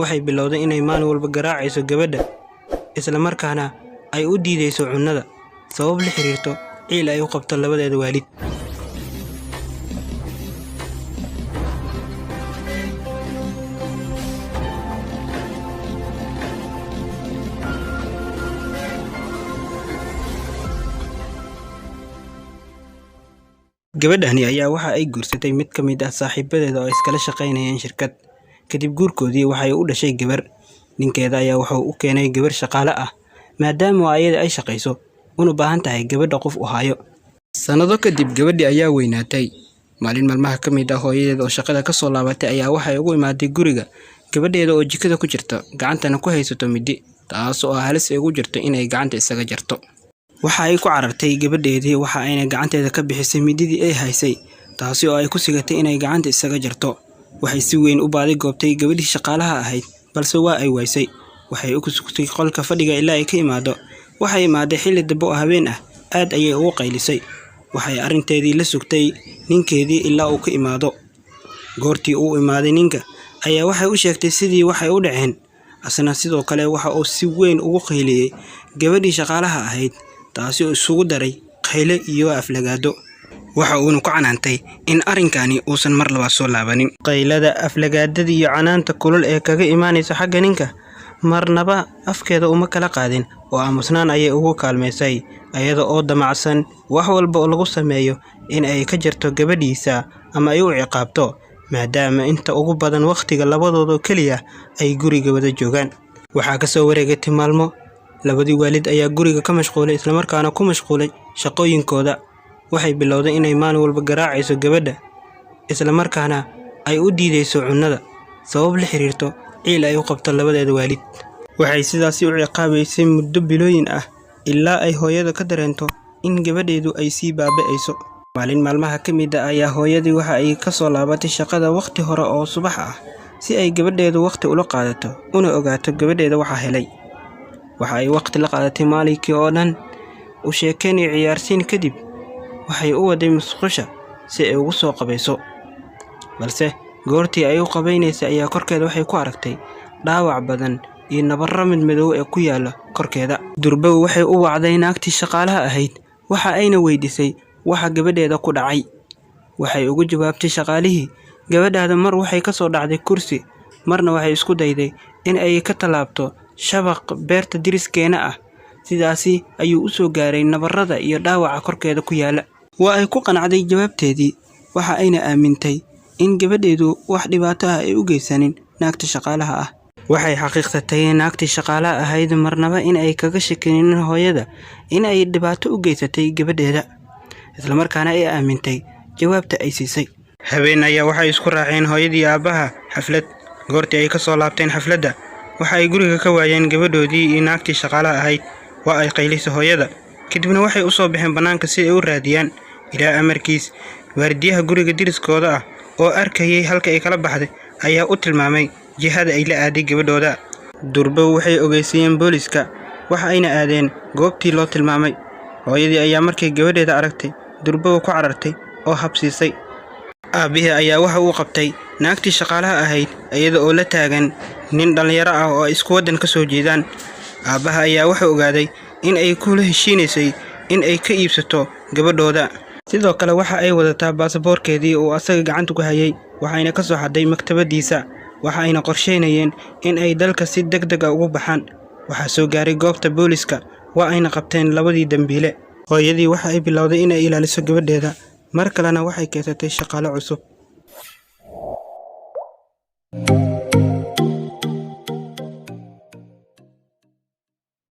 waxay bilowday inay maalin walba garaacayso gabadha isla markaana ay u diideyso cunnada sabab la xiriirto ciil ay u qabto labadeeda waalid. Gabadhani ayaa waxa ay guursatay mid ka mid ah saaxiibadeeda oo iskala shaqaynayeen shirkad. Kadib guurkoodii waxay u dhashay gabar. Ninkeeda ayaa wuxuu u keenay gabar shaqaale ah maadaama ayada ay shaqayso una baahan tahay gabadha qof u hayo. Sanado kadib gabadhii ayaa weynaatay. Maalin maalmaha ka mid ah hooyadeeda oo shaqada ka soo laabatay ayaa waxay ugu imaaday guriga gabadheeda oo jikada ku jirta gacantana ku haysato midi taas oo halis ugu jirto inay gacanta isaga jarto. Waxa ay ku carartay gabadheedii waxa ayna gacanteeda ka bixisay mididii ay haysay taasi oo ay ku sigatay inay gacanta isaga jarto. Waxay si weyn u baaday goobtay gabadhii shaqaalaha ahayd balse waa ay waysay. Waxay u kusugtay qolka fadhiga ilaa ay ka imaado. Waxay imaaday xilli dambe oo habeen ah aad ayay ugu qaylisay. Waxay arinteedii la sugtay ninkeedii ilaa uu ka imaado. Goortii uu imaaday ninka ayaa waxay u sheegtay sidii waxay u dhaceen. Asna sidoo kale waxa uu si weyn ugu qayliyay gabadhii shaqaalaha ahayd taasi oo isugu daray qayle iyo aflagaado. Waxa uu ku canaantay in arinkani uusan mar laba soo laabanin. Qaylada, aflagaadada iyo canaanta kulul ee kaga imaanaysa xagga ninka marnaba afkeeda uma kala qaadin oo aamusnaan ayay ugu kaalmeysay ayada oo damacsan wax walba oo lagu sameeyo in ay ka jarto gabadhiisa ama ay u ciqaabto maadaama inta ugu badan waqtiga labadooda kaliya ay guriga wada joogaan. Waxa ka soo wareegtay maalmo. Labadii waalid ayaa guriga ka mashquulay isla markaana ku mashquulay shaqooyinkooda. Waxay bilowday inay maalin walba garaacayso gabadha isla markaana ay u diideyso cunnada sabab la xiriirto ciil ay u qabto labadeeda waalid. Waxay sidaas u ciqaabaysay muddo bilooyin ah ilaa ay hooyada ka dareento in gabadheedu ay sii baaba'ayso. Maalin maalmaha ka mid ah ayaa hooyadii waxa ay ka soo laabatay shaqada waqti hore oo subax ah si ay gabadheedu waqti ula qaadato una ogaato gabadheeda waxa helay. Waxa ay waqti la qaadatay maalinkii oo dhan u sheekeen iyo ciyaarsiin kadib waxay u waday musqusha si ay ugu soo qabayso. Balse goortii ay u qabaynaysay ayaa korkeeda waxay ku aragtay dhaawac badan iyo nabarro madow ee ku yaala korkeeda. Durba waxay u wacday naagtii shaqaalaha ahayd waxa ayna weydiisay waxa gabadheeda ku dhacay. Waxay ugu jawaabtay shaqaalihii gabadhaada mar waxay ka soo dhacday kursi marna waxay isku dayday in ay ka talaabto shabaq beerta diriskeena ah. Sidaasi ayuu u soo gaaray nabarrada iyo dhaawaca korkeeda ku yaala. Waa ay ku qanacday jawaabteedii waxa ayna aamintay in gabadheedu wax dhibaato ah ay u geysanin naagta shaqaalaha ah. Waxay xaqiiqsatay naagtii shaqaalaha ahayd marnaba in ay kaga shakinin hooyada in ay dhibaato u geysatay gabadheeda isla markaana ay aamintay jawaabta ay siisay. Habeen ayaa waxay isku raaceen hooyadii aabaha xaflad. Goortii ay ka soo laabteen xafladda waxa ay guriga ka waayeen gabadhoodii iyo naagtii shaqaalaha ahayd. Waa ay qaylisay hooyada kadibna waxay u soo baxeen banaanka si ay u raadiyaan. Ilaa amarkiis waardiyaha guriga diriskooda ah oo arkayay halka ay kala baxday ayaa u tilmaamay jihada ay la aaday gabadhooda. Durba waxay ogeysayeen booliska waxa ayna aadeen goobtii loo tilmaamay. Hooyadii ayaa markay gabadheeda aragtay durba ku carartay oo habsiisay. Aabihii ayaa waxa uu qabtay naagtii shaqaalaha ahayd iyada oo la taagan nin dhalinyaro ah oo isku wadan ka soo jeedaan. Aabaha ayaa waxa ogaaday in ay kula heshiinaysay in ay ka iibsato gabadhooda. Sidoo kale waxa ay wadataa baasaboorkeedii oo asaga gacanta ku hayay waxayna ka soo xaday maktabadiisa. Waxa ayna qorsheynayeen in ay dalka si degdeg ah ugu baxaan. Waxa soo gaaray goobta booliska waa ayna qabteen labadii dambiile. Hooyadii waxa ay bilowday in ay ilaaliso gabadheeda mar kalena waxay keensatay shaqaale cusub.